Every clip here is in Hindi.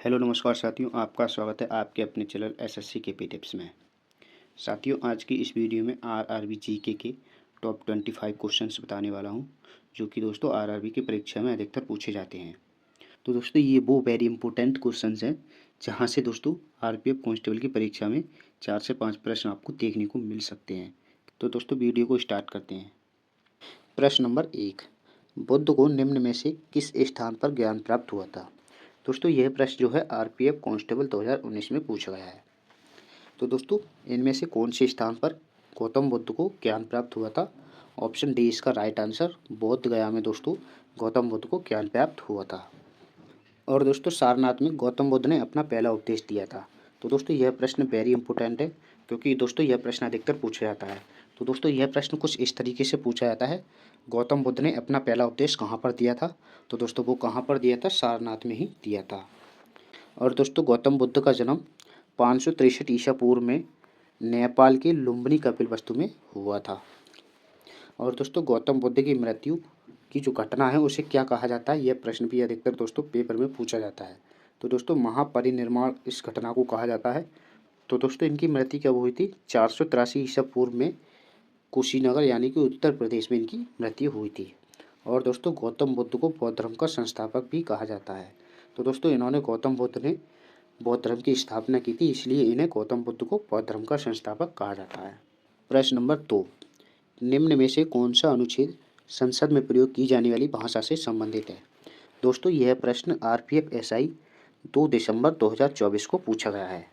हेलो नमस्कार साथियों, आपका स्वागत है आपके अपने चैनल एसएससी केपी टिप्स में। साथियों, आज की इस वीडियो में आरआरबी जीके के टॉप 25 क्वेश्चंस बताने वाला हूं, जो कि दोस्तों आरआरबी की परीक्षा में अधिकतर पूछे जाते हैं। तो दोस्तों ये वो वेरी इंपॉर्टेंट क्वेश्चंस हैं जहां से दोस्तों आरपीएफ कांस्टेबल की परीक्षा में 4 से 5 प्रश्न आपको देखने को मिल सकते हैं। तो दोस्तों वीडियो को स्टार्ट करते हैं। प्रश्न नंबर 1, बुद्ध को निम्न में से किस स्थान पर ज्ञान प्राप्त हुआ था? दोस्तों यह प्रश्न जो है आरपीएफ कांस्टेबल 2019 में पूछा गया है। तो दोस्तों इनमें से कौन से स्थान पर गौतम बुद्ध को ज्ञान प्राप्त हुआ था? ऑप्शन डी इसका राइट आंसर, बोध गया में दोस्तों गौतम बुद्ध को ज्ञान प्राप्त हुआ था। और दोस्तों सारनाथ में गौतम बुद्ध ने अपना पहला उपदेश दिया था। तो दोस्तों यह प्रश्न वेरी इंपॉर्टेंट है, क्योंकि दोस्तों यह प्रश्न अधिकतर पूछा जाता है। तो दोस्तों यह प्रश्न कुछ इस तरीके से पूछा जाता है, गौतम बुद्ध ने अपना पहला उपदेश कहाँ पर दिया था? तो दोस्तों वो कहाँ पर दिया था? सारनाथ में ही दिया था। और दोस्तों गौतम बुद्ध का जन्म 563 ईसा पूर्व में नेपाल के लुम्बिनी कपिलवस्तु में हुआ था। और दोस्तों गौतम बुद्ध की मृत्यु की जो घटना है उसे क्या कहा जाता है? यह प्रश्न भी अधिकतर दोस्तों पेपर में पूछा जाता है। तो दोस्तों महापरिनिर्वाण इस घटना को कहा जाता है। तो दोस्तों इनकी मृत्यु कब हुई थी? 483 ईसा पूर्व में कुशीनगर यानी कि उत्तर प्रदेश में इनकी मृत्यु हुई थी। और दोस्तों गौतम बुद्ध को बौद्ध धर्म का संस्थापक भी कहा जाता है। तो दोस्तों इन्होंने गौतम बुद्ध ने बौद्ध धर्म की स्थापना की थी, इसलिए इन्हें गौतम बुद्ध को बौद्ध धर्म का संस्थापक कहा जाता है। प्रश्न नंबर 2, निम्न में से कौन सा अनुच्छेद संसद में प्रयोग की जाने वाली भाषा से संबंधित है? दोस्तों यह प्रश्न आरपीएफ एसआई 2 दिसंबर 2024 को पूछा गया है।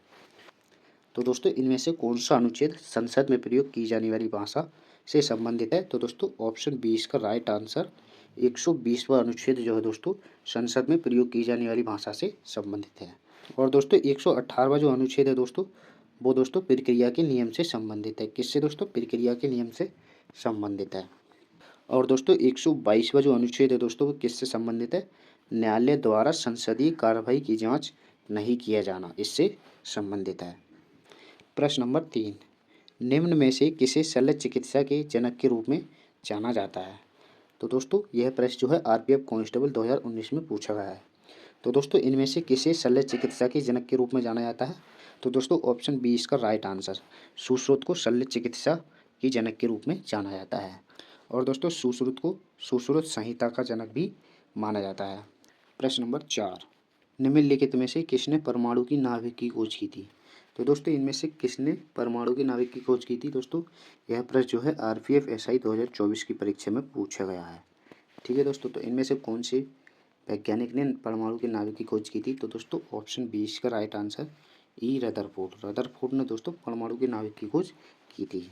तो दोस्तों इनमें से कौन सा अनुच्छेद संसद में प्रयोग की जाने वाली भाषा से संबंधित है? तो दोस्तों ऑप्शन बी इसका राइट आंसर, 120वां अनुच्छेद जो है दोस्तों संसद में प्रयोग की जाने वाली भाषा से संबंधित है। और दोस्तों 118वां जो अनुच्छेद है दोस्तों वो दोस्तों प्रक्रिया के नियम से संबंधित है। किससे दोस्तों? प्रक्रिया के नियम से संबंधित है। और दोस्तों 122वां जो अनुच्छेद है दोस्तों वो किससे संबंधित है? न्यायालय द्वारा संसदीय कार्रवाई की जांच नहीं किया जाना, इससे संबंधित है। प्रश्न नंबर 3, निम्न में से किसे शल्य चिकित्सा के जनक के रूप में जाना जाता है? तो दोस्तों यह प्रश्न जो है आरपीएफ कांस्टेबल 2019 में पूछा गया है। तो दोस्तों इनमें से किसे शल्य चिकित्सा के जनक के रूप में जाना जाता है? तो दोस्तों ऑप्शन बी इसका राइट आंसर, सुश्रुत को शल्य चिकित्सा की जनक के रूप में जाना जाता है। और दोस्तों सुश्रुत को सुश्रुत संहिता का जनक भी माना जाता है। प्रश्न नंबर 4, निम्नलिखित में से किसने परमाणु की नाभिक की खोज की थी? तो दोस्तों इनमें से किसने परमाणु की नाभिक की खोज की थी? दोस्तों यह प्रश्न जो है आरपीएफ एसआई 2024 की परीक्षा में पूछा गया है। ठीक है दोस्तों, तो इनमें से कौन से वैज्ञानिक ने परमाणु के नाभिक की खोज की थी? तो दोस्तों ऑप्शन बी इसका राइट आंसर, ई रदरफोर्ड। रदरफोर्ड ने दोस्तों परमाणु के नाभिक की खोज की थी।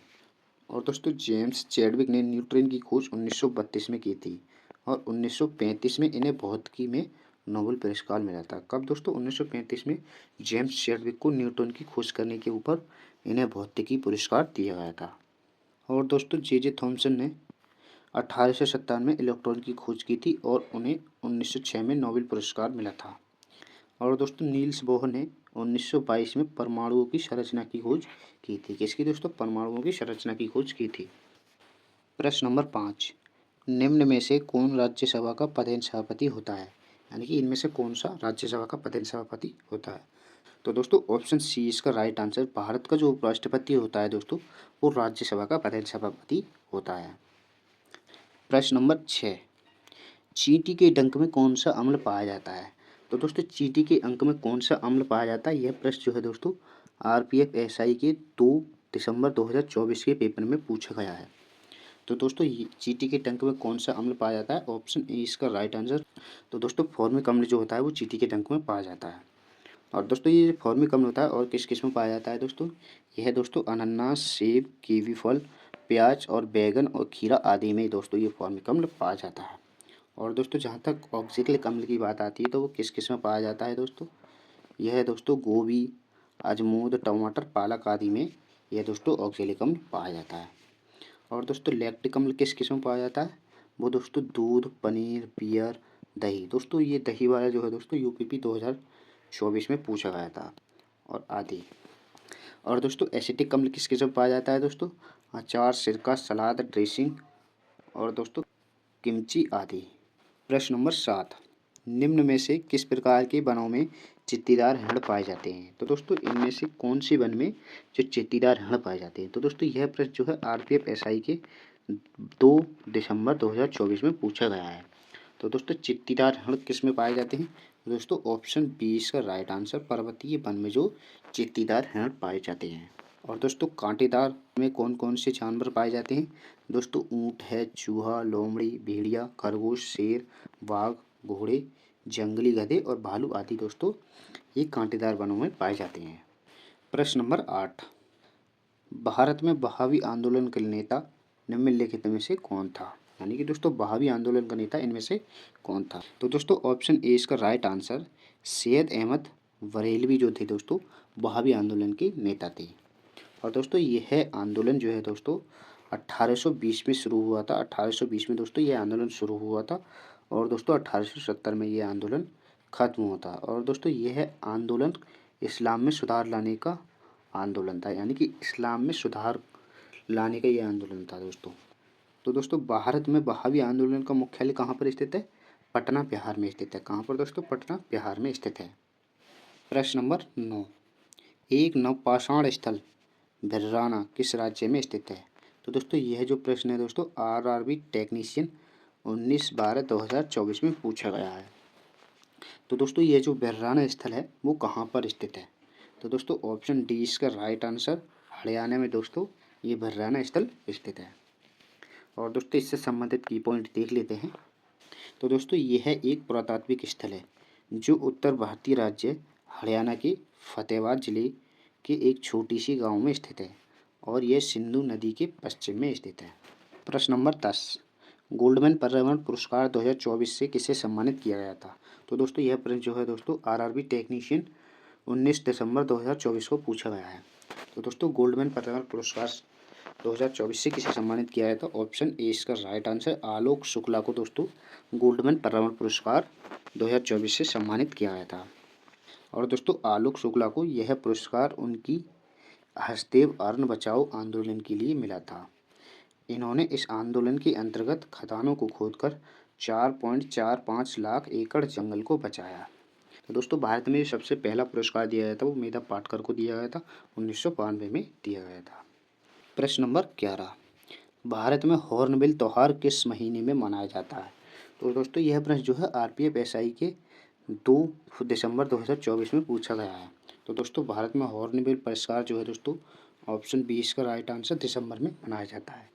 और दोस्तों जेम्स चैडविक ने न्यूट्रॉन की खोज 1932 में की थी। और 1935 में इन्हें भौतिकी में नोबेल पुरस्कार मिला था। कब दोस्तों? 1935 में जेम्स चैडविक को न्यूटन की खोज करने के ऊपर इन्हें भौतिकी पुरस्कार दिया गया था। और दोस्तों जे थॉमसन ने 1897 में इलेक्ट्रॉन की खोज की थी और उन्हें 1906 में नोबेल पुरस्कार मिला था। और दोस्तों नील्स बोहर ने 1922 में परमाणुओं की संरचना की खोज की थी। किसकी दोस्तों? परमाणुओं की संरचना की खोज की थी। प्रश्न नंबर 5, निम्न में से कौन राज्यसभा का पदेन सभापति होता है? यानी कि इनमें से कौन सा राज्यसभा का पदेन सभापति होता है? तो दोस्तों ऑप्शन सी इसका राइट आंसर, भारत का जो उपराष्ट्रपति होता है दोस्तों वो राज्यसभा का पदेन सभापति होता है। प्रश्न नंबर 6, चींटी के डंक में कौन सा अम्ल पाया जाता है? तो दोस्तों चींटी के अंक में कौन सा अम्ल पाया जाता है? यह प्रश्न जो है दोस्तों आरपीएफ एसआई के 2 दिसंबर 2024 के पेपर में पूछा गया है। तो दोस्तों ये चींटी के डंक में कौन सा अम्ल पाया जाता है? ऑप्शन ए इसका राइट आंसर। तो दोस्तों फॉर्मिक अम्ल जो होता है वो चींटी के डंक में पाया जाता है। और दोस्तों ये फॉर्मिक अम्ल होता है और किस किस में पाया जाता है दोस्तों? यह दोस्तों अनानास, सेब, कीवी फल, प्याज और बैगन और खीरा आदि में दोस्तों ये फॉर्मिक अम्ल पाया जाता है। और दोस्तों जहाँ तक ऑक्जेलिक अम्ल की बात आती है तो वो किस किस में पाया जाता है दोस्तों? यह है दोस्तों गोभी, अजमोद, टमाटर, पालक आदि में यह दोस्तों ऑक्जेलिक अम्ल पाया जाता है। और दोस्तों लैक्टिक अम्ल किस किस में पाया जाता है? वो दोस्तों दूध, पनीर, बियर, दही। दोस्तों ये दही वाला जो है दोस्तों यूपीपी 2024 में पूछा गया था और आदि। और दोस्तों एसिटिक अम्ल किस किस में पाया जाता है दोस्तों? अचार, सिरका, सलाद, ड्रेसिंग और दोस्तों किमची आदि। प्रश्न नंबर 7, निम्न में से किस प्रकार के वनों में चित्तीदार हिरण पाए जाते हैं? तो दोस्तों इनमें से कौन से वन में जो चित्तीदार हिरण पाए जाते हैं? तो दोस्तों यह प्रश्न जो है आरपीएफ एसआई के 2 दिसंबर 2024 में पूछा गया है। तो दोस्तों चित्तीदार हिरण किस में पाए जाते हैं? तो दोस्तों ऑप्शन बी इसका राइट आंसर, पर्वतीय वन में जो चित्तीदार हिरण पाए जाते हैं। और दोस्तों कांटेदार में कौन कौन से जानवर पाए जाते हैं? दोस्तों ऊँट है, चूहा, लोमड़ी, भेड़िया, खरगोश, शेर, बाघ, घोड़े, जंगली गधे और भालू आदि दोस्तों ये कांटेदार वनों में पाए जाते हैं। प्रश्न नंबर 8, भारत में बहावी आंदोलन के नेता निम्नलिखित में से कौन था? यानी कि दोस्तों बहावी आंदोलन का नेता इनमें से कौन था? तो दोस्तों ऑप्शन ए इसका राइट आंसर, सैयद अहमद बरेलवी जो थे दोस्तों बहावी आंदोलन के नेता थे। और दोस्तों यह आंदोलन जो है दोस्तों 1820 में शुरू हुआ था। 1820 में दोस्तों यह आंदोलन शुरू हुआ था और दोस्तों 1870 में यह आंदोलन खत्म हुआ था। और दोस्तों यह आंदोलन इस्लाम में सुधार लाने का आंदोलन था, यानी कि इस्लाम में सुधार लाने का यह आंदोलन था दोस्तों। तो दोस्तों भारत में बहावी आंदोलन का मुख्यालय कहाँ पर स्थित है? पटना, बिहार में स्थित है। कहाँ पर दोस्तों? पटना, बिहार में स्थित है। प्रश्न नंबर 9, एक नवपाषाण स्थल भिर्राना किस राज्य में स्थित है? तो दोस्तों यह जो प्रश्न है दोस्तों आरआरबी टेक्नीशियन 19/12/2024 में पूछा गया है। तो दोस्तों ये जो भिर्राना स्थल है वो कहाँ पर स्थित है? तो दोस्तों ऑप्शन डी इसका राइट आंसर, हरियाणा में दोस्तों ये भिर्राना स्थल स्थित है। और दोस्तों इससे संबंधित की पॉइंट देख लेते हैं। तो दोस्तों यह एक पुरातात्विक स्थल है जो उत्तर भारतीय राज्य हरियाणा के फतेहाबाद जिले के एक छोटी सी गांव में स्थित है और यह सिंधु नदी के पश्चिम में स्थित है। प्रश्न नंबर 10, गोल्डमैन पर्यावरण पुरस्कार 2024 से किसे सम्मानित किया गया था? तो दोस्तों यह प्रश्न जो है दोस्तों आरआरबी टेक्नीशियन 19 दिसंबर 2024 को पूछा गया है। तो दोस्तों गोल्डमैन पर्यावरण पुरस्कार 2024 से किसे सम्मानित किया गया था? ऑप्शन ए इसका राइट आंसर, आलोक शुक्ला को दोस्तों गोल्डमैन पर्यावरण पुरस्कार 2024 से सम्मानित किया गया था। और दोस्तों आलोक शुक्ला को यह पुरस्कार उनकी हसदेव अरण्य बचाओ आंदोलन के लिए मिला था। इन्होंने इस आंदोलन के अंतर्गत खदानों को खोदकर 4.45 लाख एकड़ जंगल को बचाया। तो दोस्तों भारत में सबसे पहला पुरस्कार दिया गया था वो मेधा पाटकर को दिया गया था, 1992 में दिया गया था। प्रश्न नंबर 11, भारत में हॉर्नबिल त्यौहार किस महीने में मनाया जाता है? तो दोस्तों यह प्रश्न जो है आरपीएफ एसआई के 2 दिसंबर 2024 में पूछा गया है। तो दोस्तों भारत में हॉर्नबिल पुरस्कार जो है दोस्तों ऑप्शन बी इसका राइट आंसर, दिसंबर में मनाया जाता है।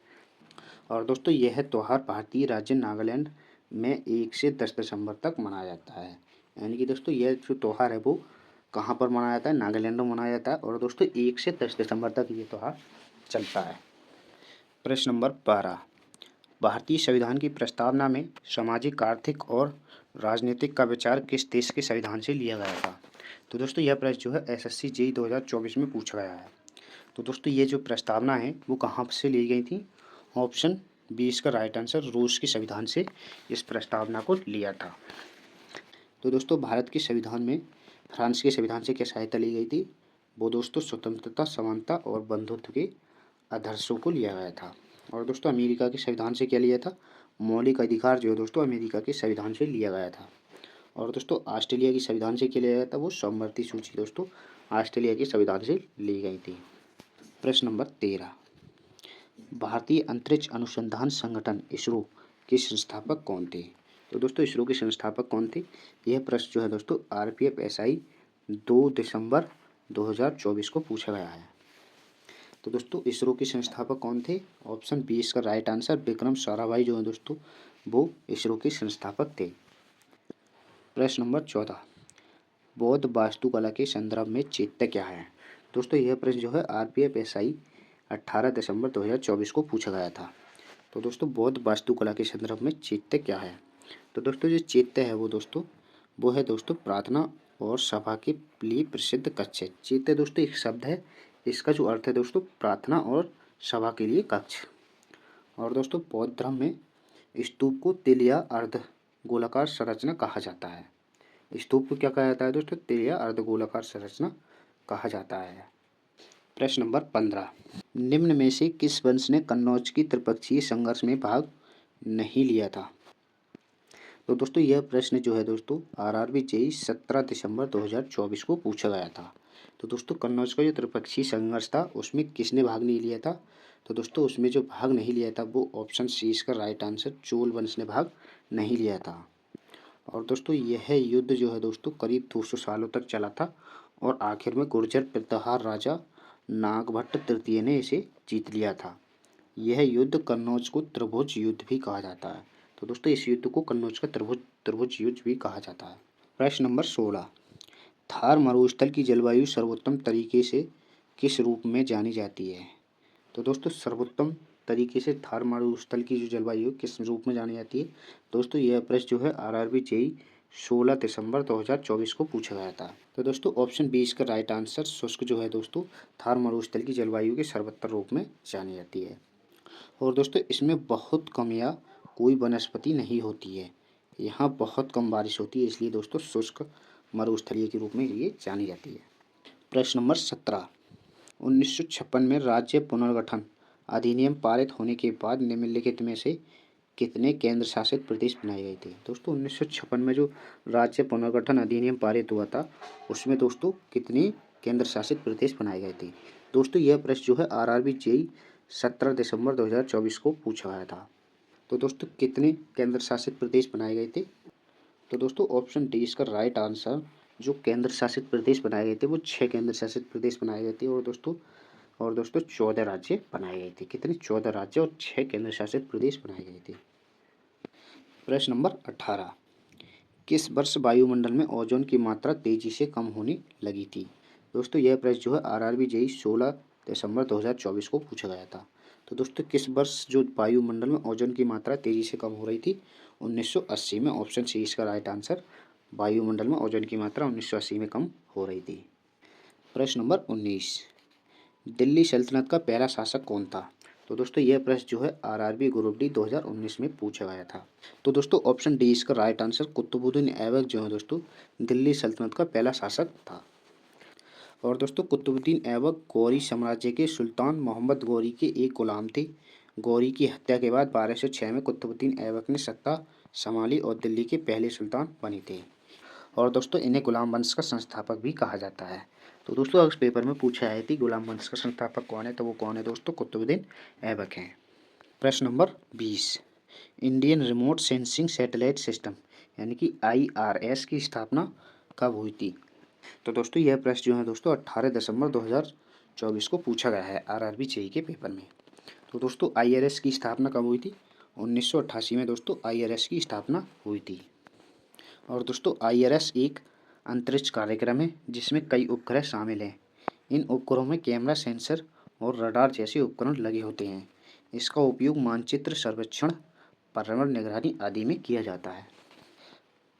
और दोस्तों यह त्यौहार भारतीय राज्य नागालैंड में 1 से 10 दिसंबर तक मनाया जाता है। यानी कि दोस्तों यह जो त्यौहार है वो कहाँ पर मनाया जाता है? नागालैंड में मनाया जाता है। और दोस्तों 1 से 10 दिसंबर तक ये त्यौहार चलता है। प्रश्न नंबर 12, भारतीय संविधान की प्रस्तावना में सामाजिक, आर्थिक और राजनीतिक का विचार किस देश के संविधान से लिया गया था? तो दोस्तों यह प्रश्न जो है एसएससी जेईई 2024 में पूछा गया है। तो दोस्तों ये जो प्रस्तावना है वो कहाँ से ली गई थी? ऑप्शन बी इसका राइट आंसर, रूस के संविधान से इस प्रस्तावना को लिया था। तो दोस्तों भारत के संविधान में फ्रांस के संविधान से क्या सहायता ली गई थी? वो दोस्तों स्वतंत्रता, समानता और बंधुत्व के आदर्शों को लिया गया था। और दोस्तों अमेरिका के संविधान से क्या लिया था? मौलिक अधिकार जो है दोस्तों अमेरिका के संविधान से लिया गया था। और दोस्तों ऑस्ट्रेलिया के संविधान से क्या लिया गया था? वो समवर्ती सूची दोस्तों ऑस्ट्रेलिया के संविधान से ली गई थी। प्रश्न नंबर 13, भारतीय अंतरिक्ष अनुसंधान संगठन इसरो के संस्थापक कौन थे? तो दोस्तों इसरो के संस्थापक कौन थे? यह प्रश्न जो है दोस्तों आरपीएफ एसआई 2 दिसंबर 2024 को पूछा गया है। तो दोस्तों इसरो के संस्थापक कौन थे? ऑप्शन बी इसका राइट आंसर, विक्रम साराभाई जो है दोस्तों वो इसरो के संस्थापक थे। प्रश्न नंबर 14, बौद्ध वास्तुकला के संदर्भ में चैत्य क्या है? दोस्तों यह प्रश्न जो है आरपीएफ एसआई 18 दिसंबर 2024 को पूछा गया था। तो दोस्तों बौद्ध वास्तुकला के संदर्भ में चैत्य क्या है? तो दोस्तों जो चैत्य है वो है दोस्तों प्रार्थना और सभा के लिए प्रसिद्ध कक्ष है। चैत्य दोस्तों एक शब्द है, इसका जो अर्थ है दोस्तों प्रार्थना और सभा के लिए कक्ष। और दोस्तों बौद्ध धर्म में स्तूप को तिल या अर्ध गोलाकार संरचना कहा जाता है। स्तूप को क्या कहा जाता है दोस्तों? तिल या अर्ध गोलाकार संरचना कहा जाता है। प्रश्न नंबर 15, निम्न में से किस वंश ने कन्नौज की त्रिपक्षीय संघर्ष में भाग नहीं लिया था? तो दोस्तों यह प्रश्न जो है दोस्तों आरआरबी जेई 17 दिसंबर 2024 को पूछा गया था। तो दोस्तों कन्नौज का जो त्रिपक्षीय संघर्ष था उसमें किसने भाग नहीं लिया था? तो दोस्तों उसमें जो भाग नहीं लिया था वो ऑप्शन सी इसका राइट आंसर चोल वंश ने भाग नहीं लिया था। और दोस्तों यह युद्ध जो है दोस्तों करीब 200 सालों तक चला था और आखिर में गुर्जर प्रताहार राजा नागभट्ट तृतीय ने इसे जीत लिया था। यह युद्ध कन्नौज को त्रिभुज युद्ध भी कहा जाता है। तो दोस्तों इस युद्ध को कन्नौज का त्रिभुज त्रिभुज युद्ध भी कहा जाता है। प्रश्न नंबर 16, थार मरुस्थल की जलवायु सर्वोत्तम तरीके से किस रूप में जानी जाती है? तो दोस्तों सर्वोत्तम तरीके से थार मरुस्थल की जो जलवायु किस रूप में जानी जाती है? दोस्तों यह प्रश्न जो है आरआरबी जेई 16 दिसंबर 2024 को पूछा गया था। तो दोस्तों ऑप्शन बी इसका राइट आंसर शुष्क जो है दोस्तों थार मरुस्थल की जलवायु के सर्वोत्तम रूप में जानी जाती है। और दोस्तों इसमें बहुत कम या कोई वनस्पति नहीं होती है। यहाँ बहुत कम बारिश होती है, इसलिए दोस्तों शुष्क मरुस्थलीय के रूप में ये जानी जाती है। प्रश्न नंबर 17, 1956 में राज्य पुनर्गठन अधिनियम पारित होने के बाद निम्नलिखित में से कितने केंद्र शासित प्रदेश बनाए गए थे? दोस्तों 1956 में जो राज्य पुनर्गठन अधिनियम पारित हुआ था उसमें दोस्तों कितने केंद्र शासित प्रदेश बनाए गए थे? दोस्तों यह प्रश्न जो है आरआरबी जेई 17 दिसंबर 2024 को पूछा गया था। तो दोस्तों कितने केंद्र शासित प्रदेश बनाए गए थे? तो दोस्तों ऑप्शन डी इसका राइट आंसर जो केंद्र शासित प्रदेश बनाए गए थे वो 6 केंद्र शासित प्रदेश बनाए गए थे। और दोस्तों 14 राज्य बनाए गए थे। कितने? 14 राज्य और 6 केंद्र शासित प्रदेश बनाए गए थे। प्रश्न नंबर 18, किस वर्ष वायुमंडल में ओजोन की मात्रा तेजी से कम होने लगी थी? दोस्तों यह प्रश्न जो है आरआरबी जेई 16 दिसंबर 2024 को पूछा गया था। तो दोस्तों किस वर्ष जो वायुमंडल में ओजोन की मात्रा तेजी से कम हो रही थी? 1980 में। ऑप्शन सी इसका राइट आंसर वायुमंडल में ओजोन की मात्रा 1980 में कम हो रही थी। प्रश्न नंबर 19, दिल्ली सल्तनत का पहला शासक कौन था? तो दोस्तों यह प्रश्न जो है आरआरबी ग्रुप डी 2019 में पूछा गया था। तो दोस्तों ऑप्शन डी इसका राइट आंसर कुतुबुद्दीन ऐबक जो है दोस्तों दिल्ली सल्तनत का पहला शासक था। और दोस्तों कुतुबुद्दीन ऐबक गौरी साम्राज्य के सुल्तान मोहम्मद गौरी के एक गुलाम थे। गौरी की हत्या के बाद 1206 में कुतुबुद्दीन ऐबक ने सत्ता संभाली और दिल्ली के पहले सुल्तान बने थे। और दोस्तों इन्हें गुलाम वंश का संस्थापक भी कहा जाता है। तो दोस्तों अगर पेपर में पूछा है कि गुलाम वंश का संस्थापक कौन है तो वो कौन है दोस्तों? कुतुबुद्दीन ऐबक हैं। प्रश्न number 20, Indian remote sensing satellite system यानी कि IRS की स्थापना कब हुई थी? तो दोस्तों यह प्रश्न जो है दोस्तों 18 दिसंबर 2024 को पूछा गया है आरआरबी जेई के पेपर में। तो दोस्तों IRS की स्थापना कब हुई थी? 1988 में दोस्तों IRS की स्थापना हुई थी। और दोस्तों IRS एक अंतरिक्ष कार्यक्रम है जिसमें कई उपग्रह शामिल हैं। इन उपग्रहों में कैमरा, सेंसर और रडार जैसे उपकरण लगे होते हैं। इसका उपयोग मानचित्र सर्वेक्षण, पर्यावरण निगरानी आदि में किया जाता है।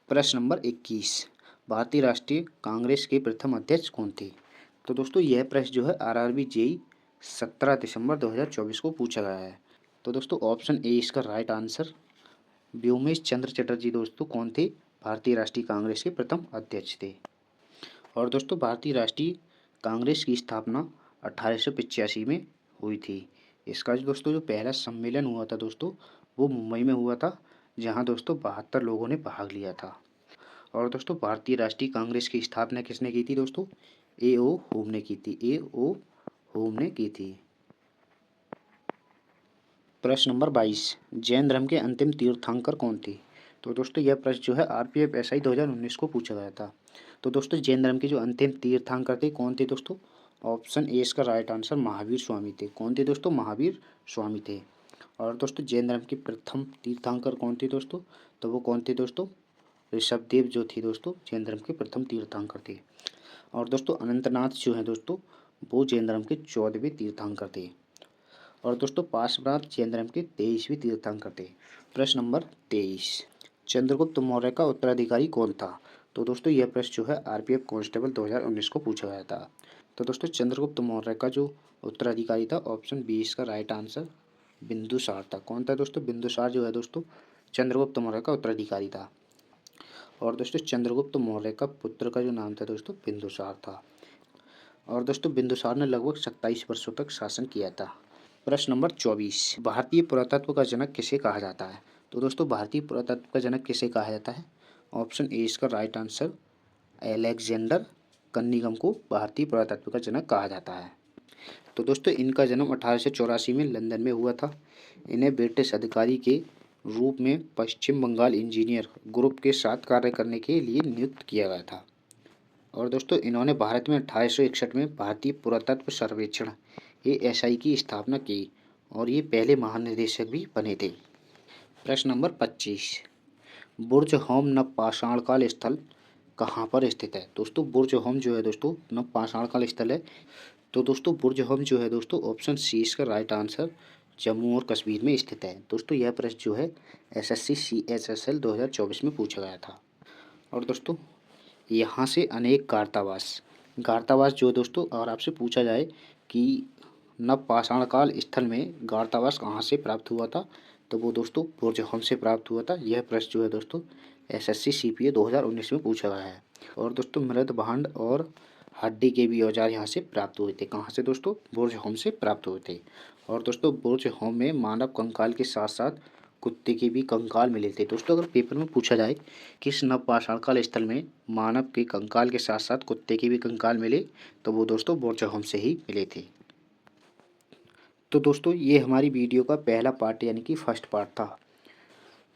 प्रश्न नंबर 21, भारतीय राष्ट्रीय कांग्रेस के प्रथम अध्यक्ष कौन थे? तो दोस्तों यह प्रश्न जो है आरआरबी जेई 17 दिसंबर 2024 को पूछा गया है। तो दोस्तों ऑप्शन ए इसका राइट आंसर व्योमेश चंद्र चटर्जी दोस्तों कौन थे? भारतीय राष्ट्रीय कांग्रेस के प्रथम अध्यक्ष थे। और दोस्तों भारतीय राष्ट्रीय कांग्रेस की स्थापना 1885 में हुई थी। इसका जो दोस्तों जो पहला सम्मेलन हुआ था दोस्तों वो मुंबई में हुआ था, जहां दोस्तों 72 लोगों ने भाग लिया था। और दोस्तों भारतीय राष्ट्रीय कांग्रेस की स्थापना किसने की थी दोस्तों? A.O. होम ने की थी। A.O. होम ने की थी। प्रश्न नंबर 22, जैन धर्म के अंतिम तीर्थंकर कौन थे? तो दोस्तों यह प्रश्न जो है RPF SI 2019 को पूछा गया था। तो दोस्तों जैन धर्म के जो अंतिम तीर्थंकर थे कौन थे दोस्तों? ऑप्शन ए इसका राइट आंसर महावीर स्वामी थे। कौन थे दोस्तों? महावीर स्वामी थे। और दोस्तों जैन धर्म के प्रथम तीर्थंकर कौन थे दोस्तों? तो वो कौन थे दोस्तों? ऋषभदेव जो थे दोस्तों जैन धर्म के प्रथम तीर्थंकर थे। और दोस्तों अनंतनाथ जो है दोस्तों वो जैन धर्म के 14वें तीर्थंकर थे। और दोस्तों पार्श्वनाथ जैन धर्म के 23वें तीर्थंकर थे। प्रश्न नंबर 23, चंद्रगुप्त मौर्य का उत्तराधिकारी कौन था? तो दोस्तों यह प्रश्न जो है RPF कांस्टेबल 2019 को पूछा गया था। तो दोस्तों चंद्रगुप्त मौर्य का जो उत्तराधिकारी था ऑप्शन बी इसका राइट आंसर बिंदुसार था। कौन था दोस्तों? बिंदुसार जो है दोस्तों चंद्रगुप्त मौर्य का उत्तराधिकारी था। और दोस्तों चंद्रगुप्त मौर्य का पुत्र का जो नाम था दोस्तों बिंदुसार था। और दोस्तों बिंदुसार ने लगभग 27 वर्षों तक शासन किया था। प्रश्न नंबर 24, भारतीय पुरातत्व का जनक किसे कहा जाता है? तो दोस्तों भारतीय पुरातत्व का जनक किसे कहा जाता है? ऑप्शन ए इसका राइट आंसर अलेक्जेंडर कन्निंघम को भारतीय पुरातत्व का जनक कहा जाता है। तो दोस्तों इनका जन्म 1884 में लंदन में हुआ था। इन्हें ब्रिटिश अधिकारी के रूप में पश्चिम बंगाल इंजीनियर ग्रुप के साथ कार्य करने के लिए नियुक्त किया गया था। और दोस्तों इन्होंने भारत में 1861 में भारतीय पुरातत्व सर्वेक्षण ASI की स्थापना की और ये पहले महानिदेशक भी बने थे। प्रश्न नंबर 25, बुर्ज होम नवपाषाण काल स्थल कहाँ पर स्थित है? दोस्तों बुर्ज होम जो है दोस्तों नवपाषाण काल स्थल है। तो दोस्तों बुर्ज होम जो है दोस्तों ऑप्शन सी इसका राइट आंसर जम्मू और कश्मीर में स्थित है। दोस्तों यह प्रश्न जो है SSC CHSL 2024 में पूछा गया था। और दोस्तों यहाँ से अनेक गार्तावास जो दोस्तों अगर आपसे पूछा जाए कि नवपाषाण काल स्थल में गार्तावास कहाँ से प्राप्त हुआ था, तो वो दोस्तों बुर्ज होम से प्राप्त हुआ था। यह प्रश्न जो है दोस्तों SSC CPA 2019 में पूछा गया है। और दोस्तों मृद भांड और हड्डी के भी औजार यहाँ से प्राप्त हुए थे। कहाँ से दोस्तों? बुर्ज होम से प्राप्त हुए थे। और दोस्तों बुर्ज होम में मानव कंकाल के साथ साथ कुत्ते के भी कंकाल मिले थे। दोस्तों अगर पेपर में पूछा जाए किस नवपाषाण काल स्थल में मानव के कंकाल के साथ साथ कुत्ते के भी कंकाल मिले, तो वो दोस्तों बुर्ज होम से ही मिले थे। तो दोस्तों ये हमारी वीडियो का पहला पार्ट यानी कि फर्स्ट पार्ट था,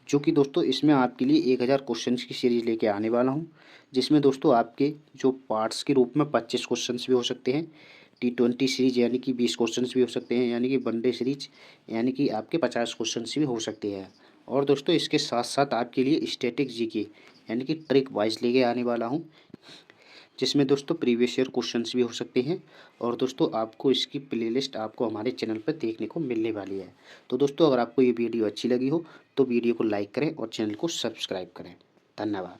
जो कि दोस्तों इसमें आपके लिए 1000 क्वेश्चंस की सीरीज़ लेके आने वाला हूं, जिसमें दोस्तों आपके जो पार्ट्स के रूप में 25 क्वेश्चंस भी हो सकते हैं, T20 सीरीज यानी कि 20 क्वेश्चंस भी हो सकते हैं, यानी कि वनडे सीरीज यानी कि आपके 50 क्वेश्चंस भी हो सकते हैं। और दोस्तों इसके साथ साथ आपके लिए स्टैटिक जीके यानी कि ट्रिक वाइज लेके आने वाला हूँ, जिसमें दोस्तों प्रीवियस ईयर क्वेश्चंस भी हो सकते हैं। और दोस्तों आपको इसकी प्लेलिस्ट आपको हमारे चैनल पर देखने को मिलने वाली है। तो दोस्तों अगर आपको ये वीडियो अच्छी लगी हो तो वीडियो को लाइक करें और चैनल को सब्सक्राइब करें। धन्यवाद।